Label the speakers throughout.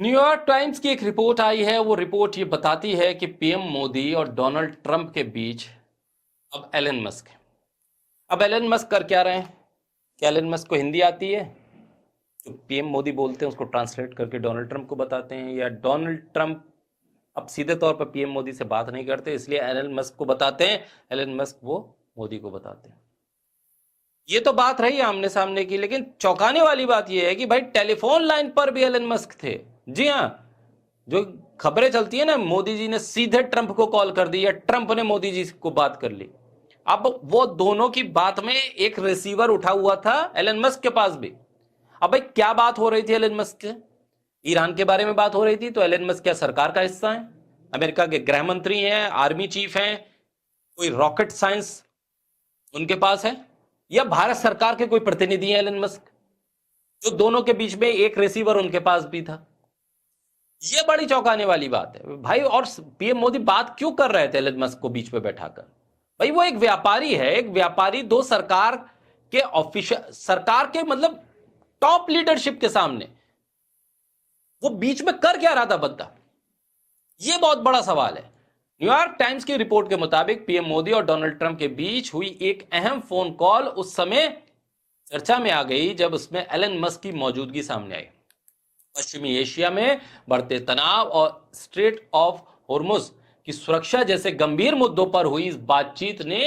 Speaker 1: New York times की एक report आई है। वो रिपोर्ट ये बताती है कि पीएम मोदी और डोनाल्ड ट्रंप के बीच अब एलन मस्क है। अब एलन मस्क कर क्या रहे हैं? क्या एलन मस्क को हिंदी आती है? जो पीएम मोदी बोलते हैं उसको ट्रांसलेट करके डोनाल्ड ट्रंप को बताते हैं, या डोनाल्ड ट्रंप अब सीधे तौर पर पीएम मोदी से बात नहीं करते इसलिए एलन मस्क को बताते हैं, एलन मस्क वो मोदी को बताते हैं। ये तो बात रही आमने सामने की, लेकिन चौंकाने वाली बात यह है कि भाई टेलीफोन लाइन पर भी एलन मस्क थे। जी हाँ, जो खबरें चलती है ना, मोदी जी ने सीधे ट्रंप को कॉल कर दी या ट्रंप ने मोदी जी को बात कर ली। अब वो दोनों की बात में एक रिसीवर उठा हुआ था एलन मस्क के पास भी। अब भाई क्या बात हो रही थी एलन मस्क के? ईरान के बारे में बात हो रही थी। तो एलन मस्क क्या सरकार का हिस्सा है? अमेरिका के गृह मंत्री हैं, आर्मी चीफ हैं, कोई रॉकेट साइंस उनके पास है, या भारत सरकार के कोई प्रतिनिधि हैं एलन मस्क? जो दोनों के बीच में एक रिसीवर उनके पास भी था। यह बड़ी चौंकाने वाली बात है भाई। और पीएम मोदी बात क्यों कर रहे थे एलन मस्क को बीच में बैठाकर? भाई वो एक व्यापारी है, एक व्यापारी दो सरकार के ऑफिशियल, सरकार के मतलब टॉप लीडरशिप के सामने वो बीच में कर क्या रहा था बंदा? यह बहुत बड़ा सवाल है। न्यूयॉर्क टाइम्स की रिपोर्ट के मुताबिक पीएम मोदी और डोनाल्ड ट्रंप के बीच हुई एक अहम फोन कॉल उस समय चर्चा में आ गई जब उसमें एलन मस्क की मौजूदगी सामने आई। पश्चिमी एशिया में बढ़ते तनाव और स्ट्रेट ऑफ हॉर्मुज की सुरक्षा जैसे गंभीर मुद्दों पर हुई इस बातचीत ने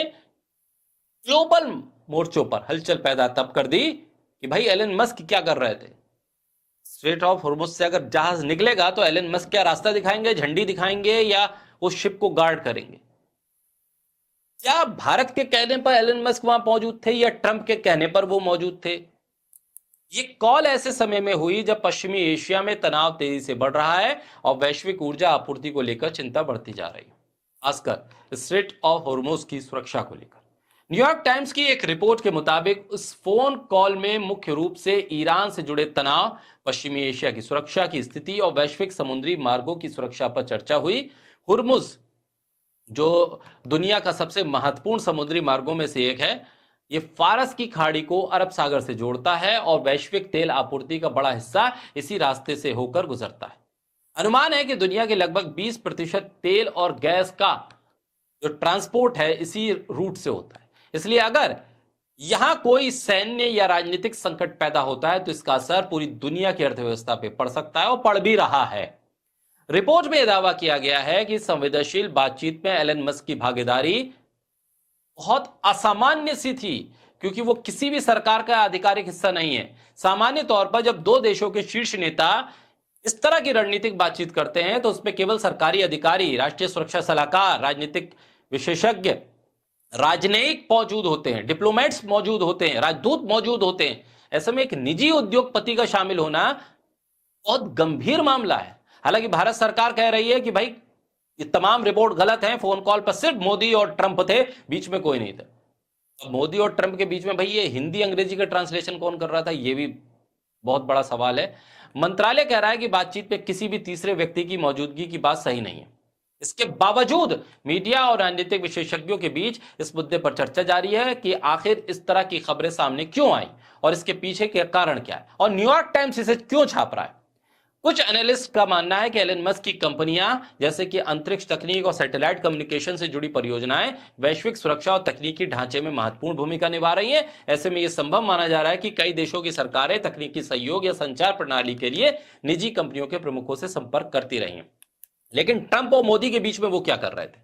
Speaker 1: ग्लोबल मोर्चों पर हलचल पैदा तब कर दी कि भाई एलन मस्क क्या कर रहे थे। स्ट्रेट ऑफ हॉर्मुज से अगर जहाज निकलेगा तो एलन मस्क क्या रास्ता दिखाएंगे, झंडी दिखाएंगे, या उस शिप को गार्ड करेंगे? क्या भारत के कहने पर एलन मस्क वहां मौजूद थे या ट्रंप के कहने पर वो मौजूद थे? ये कॉल ऐसे समय में हुई जब पश्चिमी एशिया में तनाव तेजी से बढ़ रहा है और वैश्विक ऊर्जा आपूर्ति को लेकर चिंता बढ़ती जा रही है, खासकर स्ट्रेट ऑफ हॉर्मुज की सुरक्षा को लेकर। न्यूयॉर्क टाइम्स की एक रिपोर्ट के मुताबिक उस फोन कॉल में मुख्य रूप से ईरान से जुड़े तनाव, पश्चिमी एशिया की सुरक्षा की स्थिति और वैश्विक समुद्री मार्गों की सुरक्षा पर चर्चा हुई। हुर्मुज, जो दुनिया का सबसे महत्वपूर्ण समुद्री मार्गों में से एक है, ये फारस की खाड़ी को अरब सागर से जोड़ता है और वैश्विक तेल आपूर्ति का बड़ा हिस्सा इसी रास्ते से होकर गुजरता है। अनुमान है कि दुनिया के लगभग 20% तेल और गैस का जो ट्रांसपोर्ट है इसी रूट से होता है। इसलिए अगर यहां कोई सैन्य या राजनीतिक संकट पैदा होता है तो इसका असर पूरी दुनिया की अर्थव्यवस्था पर पड़ सकता है और पड़ भी रहा है। रिपोर्ट में दावा किया गया है कि संवेदनशील बातचीत में एलन मस्क की भागीदारी बहुत असामान्य सी थी, क्योंकि वो किसी भी सरकार का आधिकारिक हिस्सा नहीं है। सामान्य तौर पर जब दो देशों के शीर्ष नेता इस तरह की रणनीतिक बातचीत करते हैं तो उसमें केवल सरकारी अधिकारी, राष्ट्रीय सुरक्षा सलाहकार, राजनीतिक विशेषज्ञ, राजनयिक मौजूद होते हैं, डिप्लोमेट्स मौजूद होते हैं, राजदूत मौजूद होते हैं। ऐसे में एक निजी उद्योगपति का शामिल होना बहुत गंभीर मामला है। हालांकि भारत सरकार कह रही है कि भाई ये तमाम रिपोर्ट गलत है, फोन कॉल पर सिर्फ मोदी और ट्रंप थे, बीच में कोई नहीं था। अब मोदी और ट्रंप के बीच में भाई ये हिंदी अंग्रेजी का ट्रांसलेशन कौन कर रहा था, ये भी बहुत बड़ा सवाल है। मंत्रालय कह रहा है कि बातचीत में किसी भी तीसरे व्यक्ति की मौजूदगी की बात सही नहीं है। इसके बावजूद मीडिया और राजनीतिक विशेषज्ञों के बीच इस मुद्दे पर चर्चा जारी है कि आखिर इस तरह की खबरें सामने क्यों आई और इसके पीछे के कारण क्या है और न्यूयॉर्क टाइम्स इसे क्यों छाप रहा है। कुछ एनालिस्ट का मानना है कि एलन मस्क की कंपनियां जैसे कि अंतरिक्ष तकनीक और सैटेलाइट कम्युनिकेशन से जुड़ी परियोजनाएं वैश्विक सुरक्षा और तकनीकी ढांचे में महत्वपूर्ण भूमिका निभा रही हैं। ऐसे में यह संभव माना जा रहा है कि कई देशों की सरकारें तकनीकी सहयोग या संचार प्रणाली के लिए निजी कंपनियों के प्रमुखों से संपर्क करती रही हैं। लेकिन ट्रंप और मोदी के बीच में वो क्या कर रहे थे?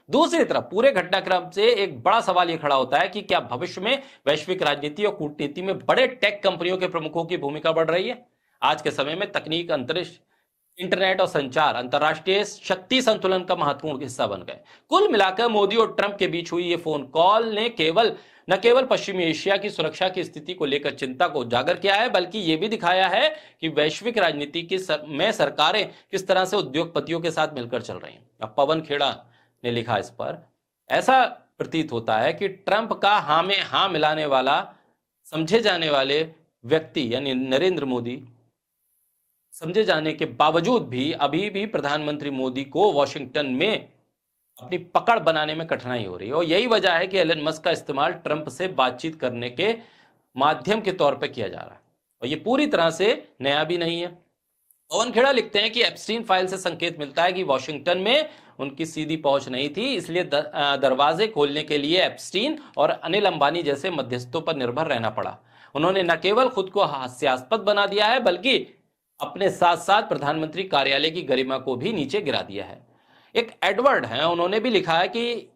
Speaker 1: दूसरी तरफ पूरे घटनाक्रम से एक बड़ा सवाल यह खड़ा होता है कि क्या भविष्य में वैश्विक राजनीति और कूटनीति में बड़े टेक कंपनियों के प्रमुखों की भूमिका बढ़ रही है? आज के समय में तकनीक, अंतरिक्ष, इंटरनेट और संचार अंतरराष्ट्रीय शक्ति संतुलन का महत्वपूर्ण हिस्सा बन गए। कुल मिलाकर मोदी और ट्रंप के बीच हुई ये फोन कॉल ने न केवल पश्चिमी एशिया की सुरक्षा की स्थिति को लेकर चिंता को उजागर किया है, बल्कि यह भी दिखाया है कि वैश्विक राजनीति में सरकारें किस तरह से उद्योगपतियों के साथ मिलकर चल रही हैं। अब पवन खेड़ा ने लिखा इस पर, ऐसा प्रतीत होता है कि ट्रंप का हाँ में हाँ मिलाने वाला समझे जाने वाले व्यक्ति यानी नरेंद्र मोदी समझे जाने के बावजूद भी अभी भी प्रधानमंत्री मोदी को वॉशिंगटन में अपनी पकड़ बनाने में कठिनाई हो रही है। और यही वजह है कि एलन मस्क का इस्तेमाल ट्रंप से बातचीत करने के माध्यम के तौर पर किया जा रहा है और ये पूरी तरह से नया भी नहीं है। पवन खेड़ा लिखते हैं कि एप्स्टीन फाइल से संकेत मिलता है कि वॉशिंगटन में उनकी सीधी पहुंच नहीं थी, इसलिए दरवाजे खोलने के लिए एप्स्टीन और अनिल अंबानी जैसे मध्यस्थों पर निर्भर रहना पड़ा। उन्होंने न केवल खुद को हास्यास्पद बना दिया है, बल्कि अपने साथ साथ प्रधानमंत्री कार्यालय की गरिमा को भी नीचे गिरा दिया है। एक एडवर्ड है, उन्होंने भी लिखा है कि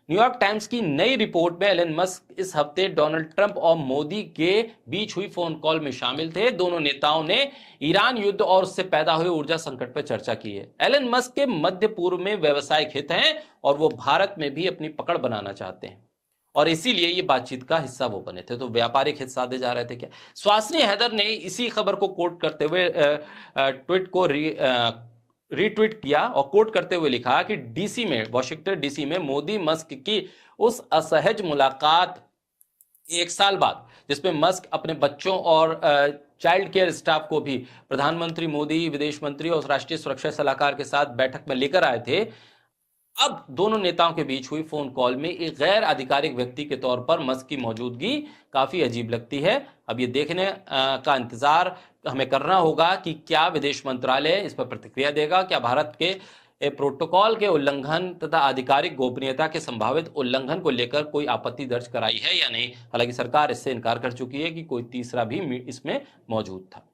Speaker 1: न्यूयॉर्क टाइम्स की नई रिपोर्ट में एलन मस्क इस हफ्ते डोनाल्ड ट्रंप और मोदी के बीच हुई फोन कॉल में शामिल थे। दोनों नेताओं ने ईरान युद्ध और उससे पैदा हुए ऊर्जा संकट पर चर्चा की है। एलन मस्क के मध्य पूर्व में व्यवसायिक हित हैं और वो भारत में भी अपनी पकड़ बनाना चाहते हैं, और इसीलिए ये बातचीत का हिस्सा वो बने थे। तो व्यापारिक हित साधे जा रहे थे क्या? स्वास्नी हैदर ने इसी खबर को कोट करते हुए ट्वीट को रीट्वीट किया और कोट करते हुए लिखा कि डीसी में, वॉशिंगटन डीसी में मोदी मस्क की उस असहज मुलाकात 1 साल बाद, जिसमें मस्क अपने बच्चों और चाइल्ड केयर स्टाफ को भी प्रधानमंत्री मोदी, विदेश मंत्री और राष्ट्रीय सुरक्षा सलाहकार के साथ बैठक में लेकर आए थे, अब दोनों नेताओं के बीच हुई फोन कॉल में एक गैर आधिकारिक व्यक्ति के तौर पर मस्क की मौजूदगी काफी अजीब लगती है। अब ये देखने का इंतजार हमें करना होगा कि क्या विदेश मंत्रालय इस पर प्रतिक्रिया देगा, क्या भारत के प्रोटोकॉल के उल्लंघन तथा आधिकारिक गोपनीयता के संभावित उल्लंघन को लेकर कोई आपत्ति दर्ज कराई है या नहीं। हालांकि सरकार इससे इनकार कर चुकी है कि कोई तीसरा भी इसमें मौजूद था।